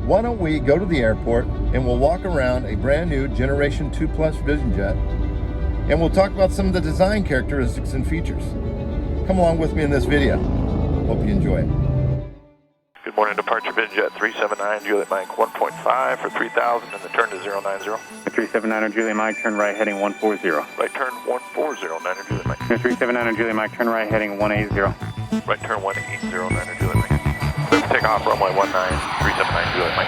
why don't we go to the airport and we'll walk around a brand new Generation 2 Plus Vision Jet, and we'll talk about some of the design characteristics and features. Come along with me in this video. Hope you enjoy it. Good morning, departure Vision Jet 379, Juliet Mike 1.5 for 3,000 and the turn to 090. 379 Juliet Mike, turn right heading 140. Right turn 140, 9 Juliet Mike. 379 Juliet Mike, turn right heading 180. Right turn 180, 9 Juliet Mike. Clear for takeoff, runway 19, 379 Juliet Mike.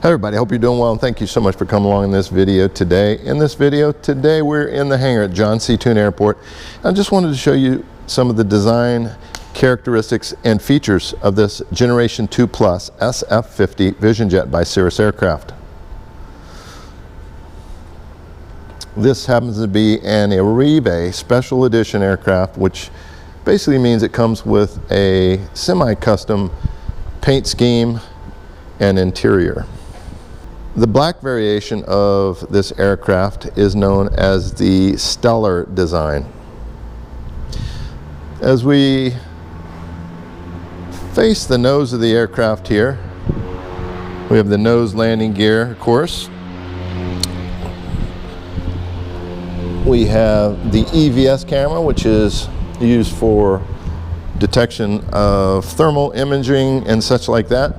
Hi everybody, hope you're doing well, and thank you so much for coming along in this video today. In this video today, we're in the hangar at John C. Toon Airport. I just wanted to show you some of the design characteristics and features of this Generation 2 Plus SF50 Vision Jet by Cirrus Aircraft. This happens to be an Arrive Special Edition aircraft, which basically means it comes with a semi-custom paint scheme and interior. The black variation of this aircraft is known as the Stellar design. As we face the nose of the aircraft here, we have the nose landing gear, of course. We have the EVS camera, which is used for detection of thermal imaging and such like that.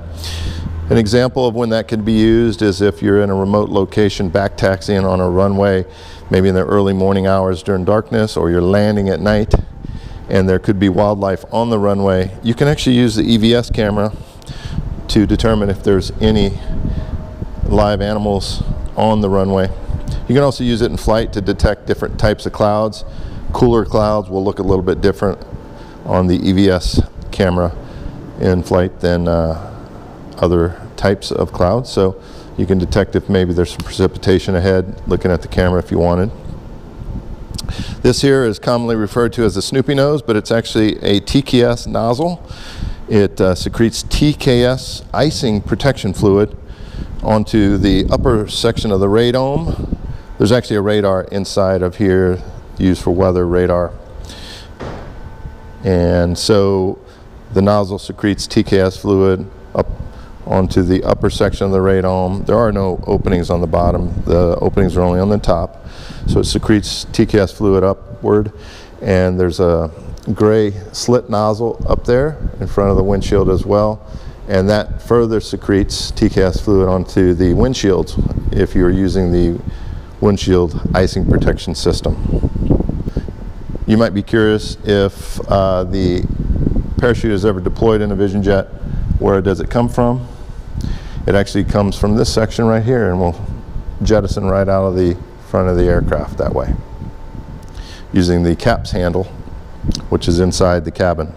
An example of when that could be used is if you're in a remote location back taxiing on a runway, maybe in the early morning hours during darkness, or you're landing at night and there could be wildlife on the runway. You can actually use the EVS camera to determine if there's any live animals on the runway. You can also use it in flight to detect different types of clouds. Cooler clouds will look a little bit different on the EVS camera in flight than other types of clouds. So you can detect if maybe there's some precipitation ahead, looking at the camera if you wanted. This here is commonly referred to as a Snoopy nose, but it's actually a TKS nozzle. It secretes TKS icing protection fluid onto the upper section of the radome. There's actually a radar inside of here used for weather radar. And so the nozzle secretes TKS fluid up onto the upper section of the radome. There are no openings on the bottom. The openings are only on the top. So it secretes TKS fluid upward, and there's a gray slit nozzle up there in front of the windshield as well, and that further secretes TKS fluid onto the windshields if you're using the windshield icing protection system. You might be curious if the parachute is ever deployed in a Vision Jet, where does it come from? It actually comes from this section right here, and will jettison right out of the front of the aircraft that way, using the caps handle, which is inside the cabin.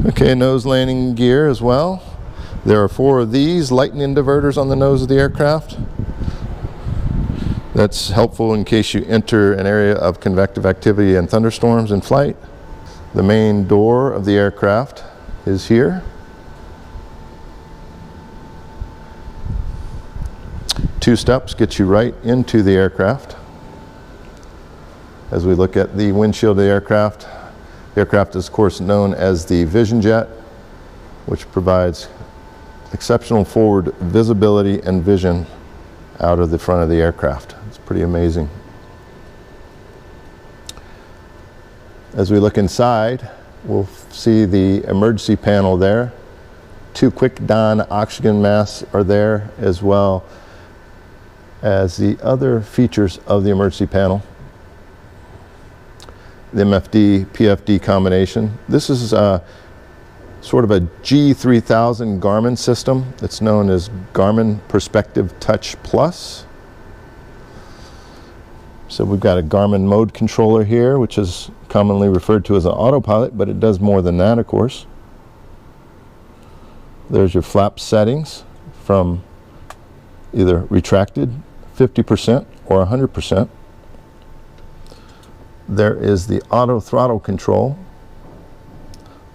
Okay, nose landing gear as well. There are 4 of these lightning diverters on the nose of the aircraft. That's helpful in case you enter an area of convective activity and thunderstorms in flight. The main door of the aircraft is here. 2 steps get you right into the aircraft. As we look at the windshield of the aircraft is of course known as the Vision Jet, which provides exceptional forward visibility and vision out of the front of the aircraft. It's pretty amazing. As we look inside, we'll see the emergency panel there. 2 quick Don oxygen masks are there, as well as the other features of the emergency panel. The MFD PFD combination. This is sort of a G3000 Garmin system. It's known as Garmin Perspective Touch Plus. So we've got a Garmin mode controller here, which is commonly referred to as an autopilot, but it does more than that, of course. There's your flap settings from either retracted 50% or 100%. There is the auto throttle control,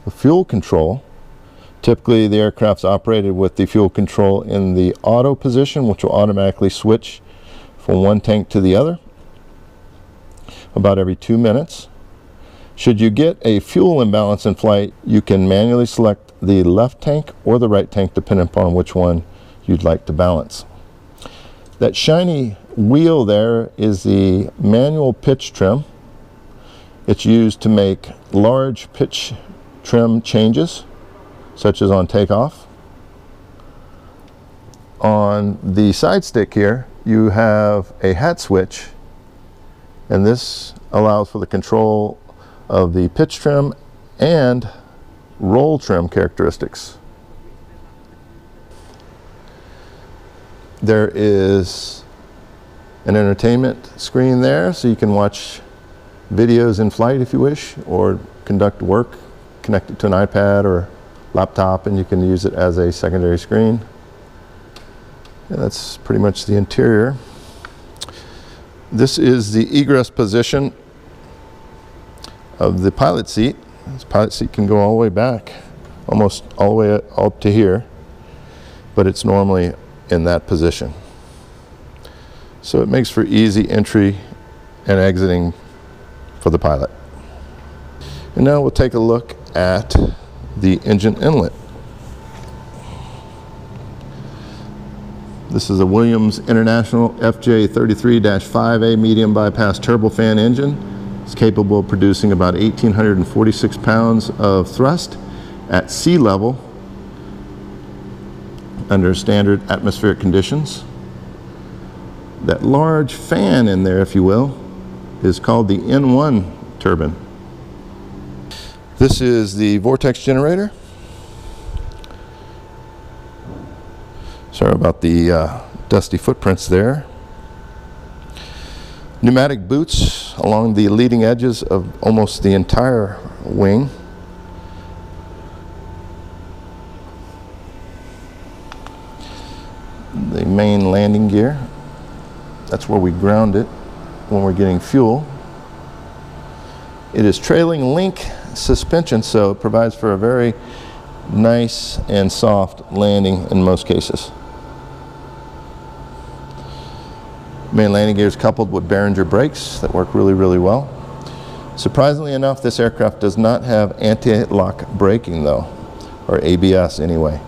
the fuel control. Typically the aircraft's operated with the fuel control in the auto position, which will automatically switch from one tank to the other about every 2 minutes. Should you get a fuel imbalance in flight, you can manually select the left tank or the right tank depending upon which one you'd like to balance. That shiny wheel there is the manual pitch trim. It's used to make large pitch trim changes, such as on takeoff. On the side stick here, you have a hat switch, and this allows for the control of the pitch trim and roll trim characteristics. There is an entertainment screen there, so you can watch videos in flight if you wish, or conduct work, connect it to an iPad or laptop, and you can use it as a secondary screen. And that's pretty much the interior. This is the egress position of the pilot seat. This pilot seat can go all the way back, almost all the way up to here, but it's normally in that position. So it makes for easy entry and exiting for the pilot. And now we'll take a look at the engine inlet. This is a Williams International FJ33-5A medium bypass turbofan engine. It's capable of producing about 1,846 pounds of thrust at sea level under standard atmospheric conditions. That large fan in there, if you will, is called the N1 turbine. This is the vortex generator. Sorry about the dusty footprints there. Pneumatic boots along the leading edges of almost the entire wing. The main landing gear. That's where we ground it when we're getting fuel. It is trailing link suspension, so it provides for a very nice and soft landing in most cases. Main landing gear is coupled with Behringer brakes that work really, really well. Surprisingly enough, this aircraft does not have anti-lock braking though, or ABS anyway.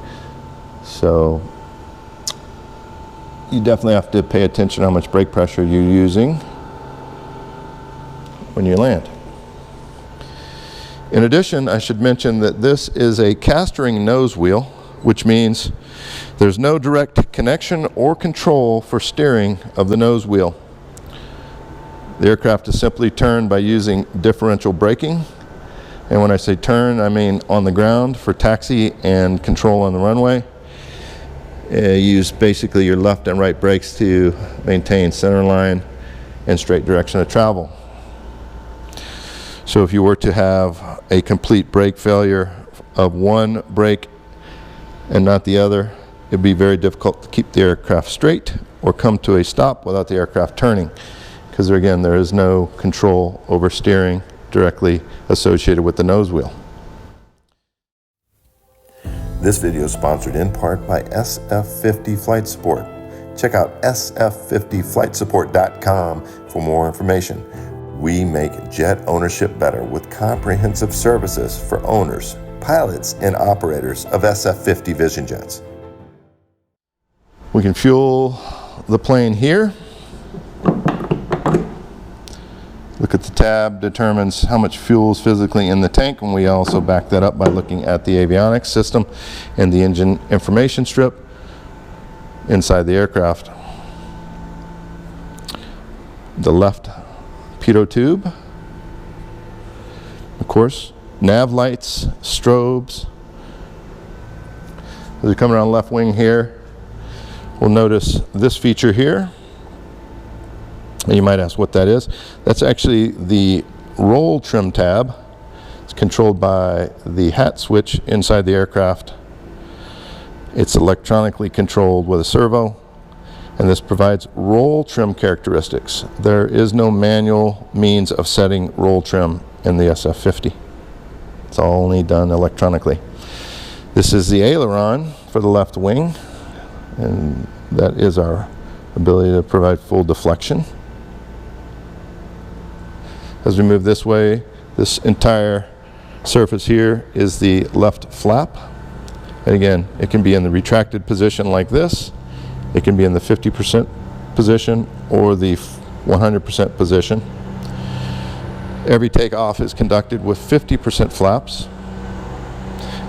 So you definitely have to pay attention to how much brake pressure you're using when you land. In addition, I should mention that this is a cast-ring nose wheel, which means there's no direct connection or control for steering of the nose wheel. The aircraft is simply turned by using differential braking. And when I say turn, I mean on the ground for taxi and control on the runway. Use basically your left and right brakes to maintain center line and straight direction of travel. So if you were to have a complete brake failure of one brake and not the other, it'd be very difficult to keep the aircraft straight or come to a stop without the aircraft turning, because again, there is no control over steering directly associated with the nose wheel. This video is sponsored in part by SF50 Flight Support. Check out sf50flightsupport.com for more information. We make jet ownership better with comprehensive services for owners, pilots, and operators of SF50 Vision Jets. We can fuel the plane here. Look at the tab, determines how much fuel is physically in the tank, and we also back that up by looking at the avionics system and the engine information strip inside the aircraft. The left pitot tube, of course, nav lights, strobes. As we come around left wing here, we'll notice this feature here. And you might ask what that is. That's actually the roll trim tab. It's controlled by the hat switch inside the aircraft. It's electronically controlled with a servo, and this provides roll trim characteristics. There is no manual means of setting roll trim in the SF50. It's all only done electronically. This is the aileron for the left wing, and that is our ability to provide full deflection. As we move this way, This entire surface here is the left flap. And again, it can be in the retracted position like this. It can be in the 50% position or the 100% position. Every takeoff is conducted with 50% flaps.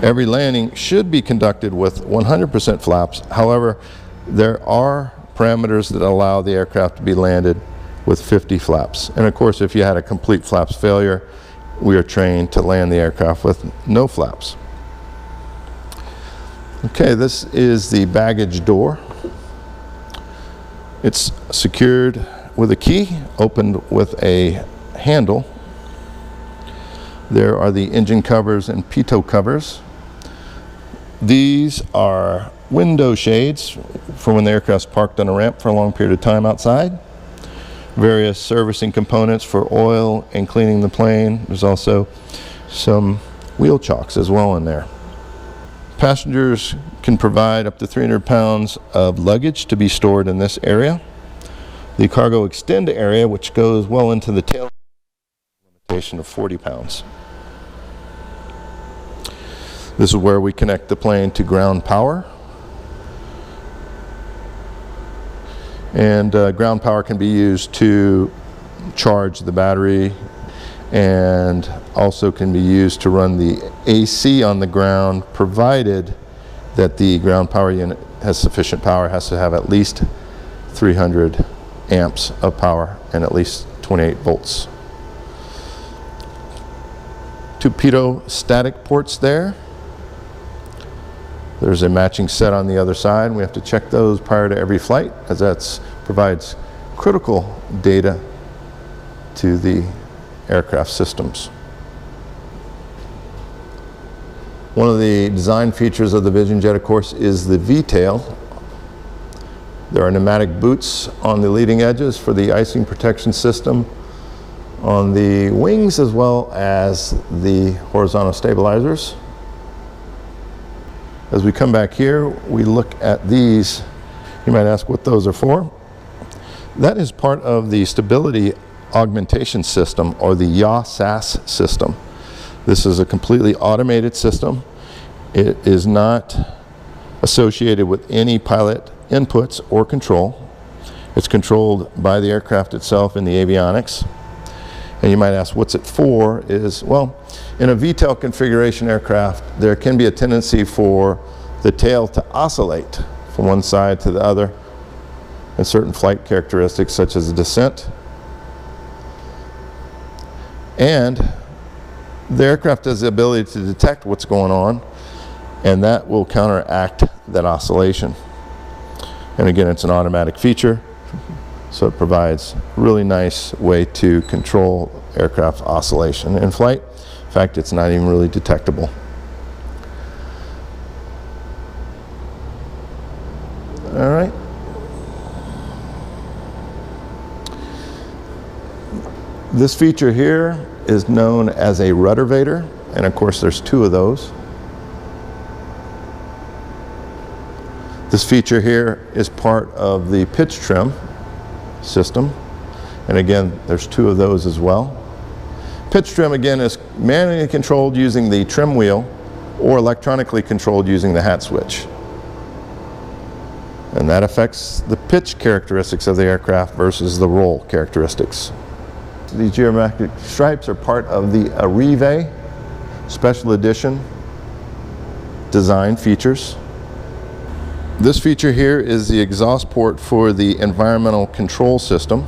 Every landing should be conducted with 100% flaps. However, there are parameters that allow the aircraft to be landed with 50 flaps. And of course, if you had a complete flaps failure, we are trained to land the aircraft with no flaps. Okay, this is the baggage door. It's secured with a key, opened with a handle. There are the engine covers and pitot covers. These are window shades for when the aircraft's parked on a ramp for a long period of time outside. Various servicing components for oil and cleaning the plane. There's also some wheel chocks as well in there. Passengers can provide up to 300 pounds of luggage to be stored in this area. The cargo extend area, which goes well into the tail, limitation of 40 pounds. This is where we connect the plane to ground power. And ground power can be used to charge the battery, and also can be used to run the AC on the ground, provided that the ground power unit has sufficient power. It has to have at least 300 amps of power and at least 28 volts. Two pitot static ports there. There's a matching set on the other side. We have to check those prior to every flight, as that provides critical data to the aircraft systems. One of the design features of the Vision Jet, of course, is the V-tail. There are pneumatic boots on the leading edges for the icing protection system on the wings, as well as the horizontal stabilizers. As we come back here, we look at these. You might ask what those are for. That is part of the stability augmentation system, or the YASAS system. This is a completely automated system. It is not associated with any pilot inputs or control. It's controlled by the aircraft itself in the avionics. And you might ask, what's it for? Well, in a V-tail configuration aircraft, there can be a tendency for the tail to oscillate from one side to the other, and certain flight characteristics such as descent. And the aircraft has the ability to detect what's going on, and that will counteract that oscillation. And again, it's an automatic feature, so it provides a really nice way to control aircraft oscillation in flight. In fact, it's not even really detectable. All right. This feature here is known as a ruddervator, and of course there's two of those. This feature here is part of the pitch trim system, and again there's two of those as well. Pitch trim again is manually controlled using the trim wheel, or electronically controlled using the hat switch, and that affects the pitch characteristics of the aircraft versus the roll characteristics. These geometric stripes are part of the Arrive Special Edition design features. This feature here is the exhaust port for the environmental control system.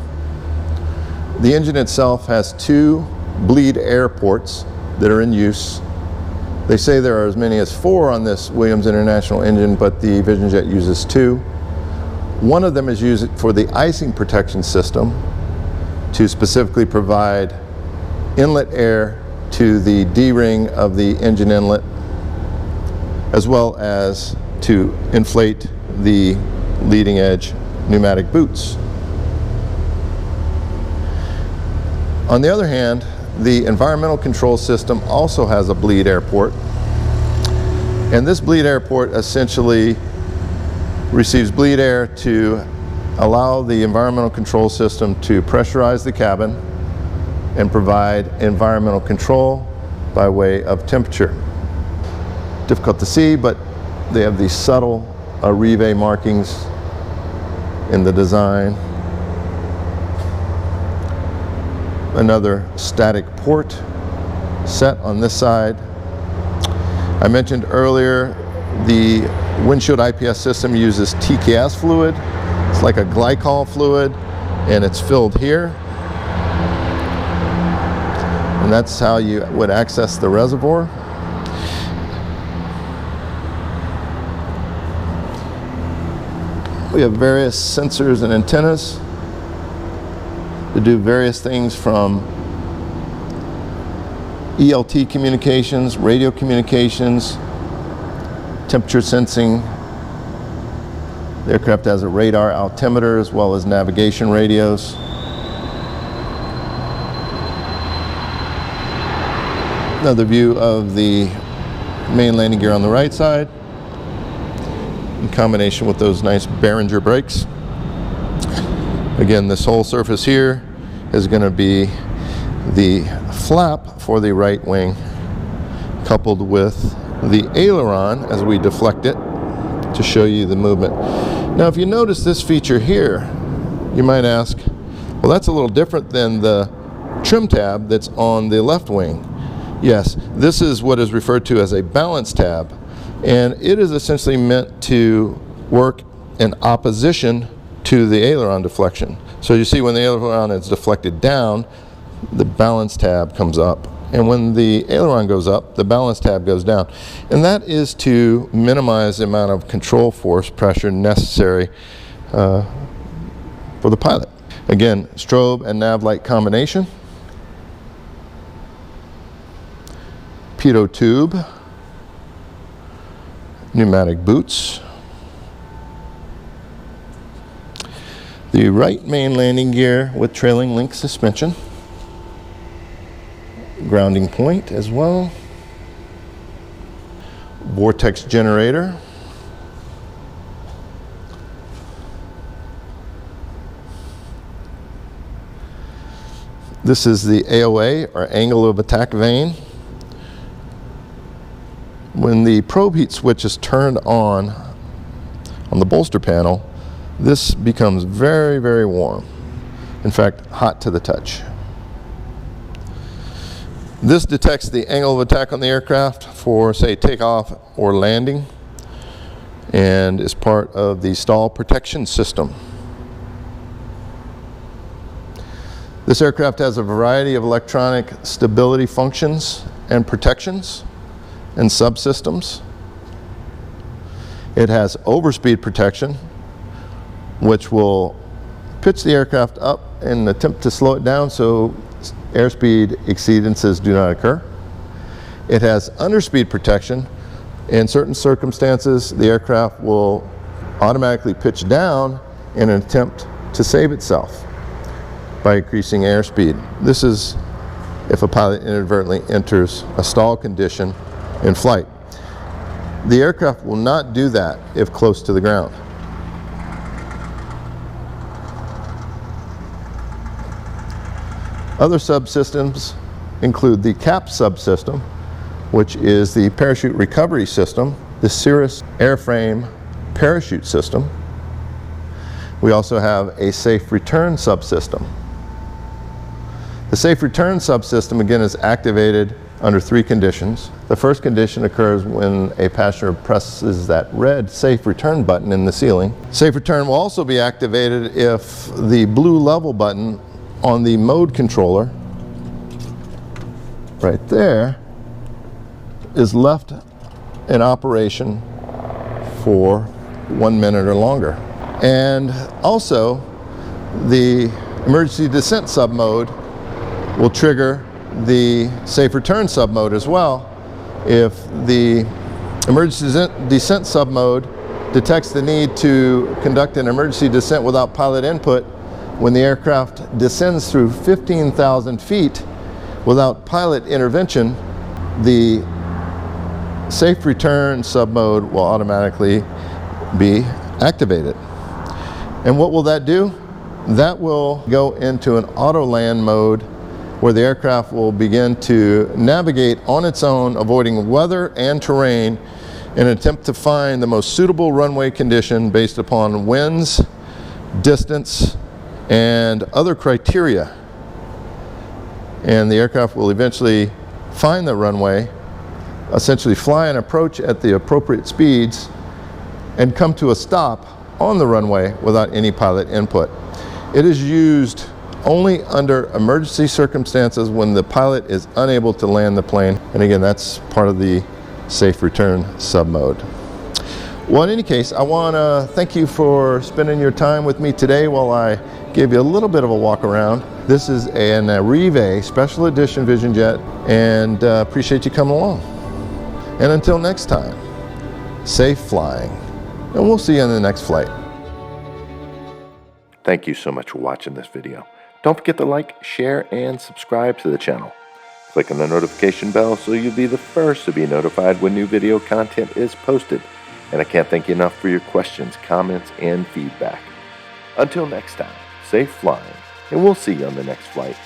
The engine itself has two bleed air ports that are in use. They say there are as many as 4 on this Williams International engine, but the Vision Jet uses 2. One of them is used for the icing protection system, to specifically provide inlet air to the D-ring of the engine inlet, as well as to inflate the leading edge pneumatic boots. On the other hand, the environmental control system also has a bleed air port, and this bleed air port essentially receives bleed air to allow the environmental control system to pressurize the cabin and provide environmental control by way of temperature. Difficult to see, but they have these subtle Arrive markings in the design. Another static port set on this side. I mentioned earlier the windshield IPS system uses TKS fluid. It's like a glycol fluid, and it's filled here. And that's how you would access the reservoir. We have various sensors and antennas to do various things from ELT communications, radio communications, temperature sensing. The aircraft has a radar altimeter as well as navigation radios. Another view of the main landing gear on the right side, in combination with those nice Behringer brakes. Again, this whole surface here is going to be the flap for the right wing, coupled with the aileron as we deflect it to show you the movement. Now, if you notice this feature here, you might ask, well, that's a little different than the trim tab that's on the left wing. Yes, this is what is referred to as a balance tab, and it is essentially meant to work in opposition to the aileron deflection. So you see when the aileron is deflected down, the balance tab comes up. And when the aileron goes up, the balance tab goes down. And that is to minimize the amount of control force pressure necessary for the pilot. Again, strobe and nav light combination. Pitot tube. Pneumatic boots. The right main landing gear with trailing link suspension. Grounding point as well. Vortex generator. This is the AOA, or angle of attack vane. When the probe heat switch is turned on the bolster panel, this becomes very, very warm. In fact, hot to the touch. This detects the angle of attack on the aircraft for, say, takeoff or landing, and is part of the stall protection system. This aircraft has a variety of electronic stability functions and protections and subsystems. It has overspeed protection, which will pitch the aircraft up and attempt to slow it down so airspeed exceedances do not occur. It has underspeed protection. In certain circumstances, the aircraft will automatically pitch down in an attempt to save itself by increasing airspeed. This is if a pilot inadvertently enters a stall condition in flight. The aircraft will not do that if close to the ground. Other subsystems include the CAP subsystem, which is the parachute recovery system, the Cirrus airframe parachute system. We also have a safe return subsystem. The safe return subsystem, again, is activated under three conditions. The first condition occurs when a passenger presses that red safe return button in the ceiling. Safe return will also be activated if the blue level button on the mode controller right there is left in operation for 1 minute or longer. And also the emergency descent submode will trigger the safe return submode as well if the emergency descent submode detects the need to conduct an emergency descent without pilot input. When the aircraft descends through 15,000 feet without pilot intervention, the safe return submode will automatically be activated. And what will that do? That will go into an auto land mode where the aircraft will begin to navigate on its own, avoiding weather and terrain in an attempt to find the most suitable runway condition based upon winds, distance, and other criteria. And the aircraft will eventually find the runway, essentially fly and approach at the appropriate speeds, and come to a stop on the runway without any pilot input. It is used only under emergency circumstances when the pilot is unable to land the plane. And again, that's part of the safe return sub-mode. Well, in any case, I want to thank you for spending your time with me today while I gave you a little bit of a walk around. This is an Arrive Special Edition Vision Jet, and appreciate you coming along. And until next time, safe flying, and we'll see you on the next flight. Thank you so much for watching this video. Don't forget to like, share, and subscribe to the channel. Click on the notification bell so you'll be the first to be notified when new video content is posted. And I can't thank you enough for your questions, comments, and feedback. Until next time, safe flying, and we'll see you on the next flight.